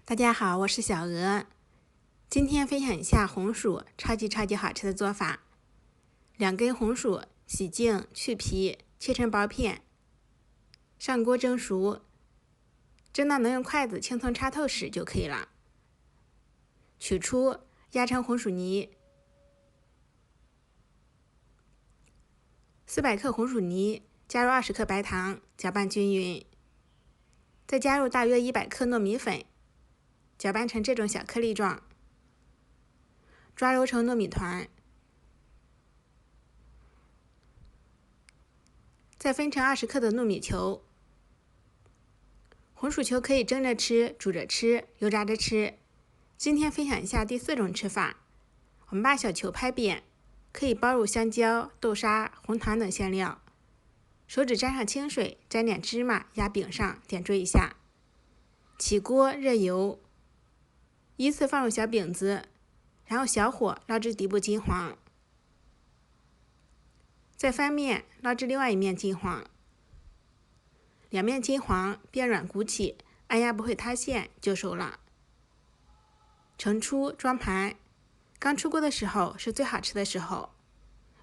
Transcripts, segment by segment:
大家好，我是小鹅。今天分享一下红薯超级好吃的做法。2根红薯洗净去皮，切成薄片，上锅蒸熟，蒸到能用筷子轻松插透时就可以了。取出，压成红薯泥。400克红薯泥，加入20克白糖，搅拌均匀。再加入大约100克糯米粉，搅拌成这种小颗粒状，抓揉成糯米团。再分成20克的糯米球。红薯球可以蒸着吃、煮着吃、油炸着吃。今天分享一下第4种吃法。我们把小球拍扁，可以包入香蕉、豆沙、红糖等馅料。手指沾上清水，沾点芝麻，压饼上，点缀一下。起锅热油，依次放入小饼子，然后小火捞至底部金黄。再翻面，捞至另外一面金黄。两面金黄，变软鼓起，按压不会塌陷就熟了。盛出装盘。刚出锅的时候是最好吃的时候，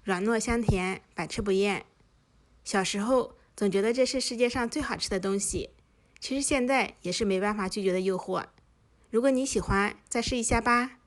软糯香甜，百吃不厌。小时候总觉得这是世界上最好吃的东西，其实现在也是没办法拒绝的诱惑。如果你喜欢，再试一下吧。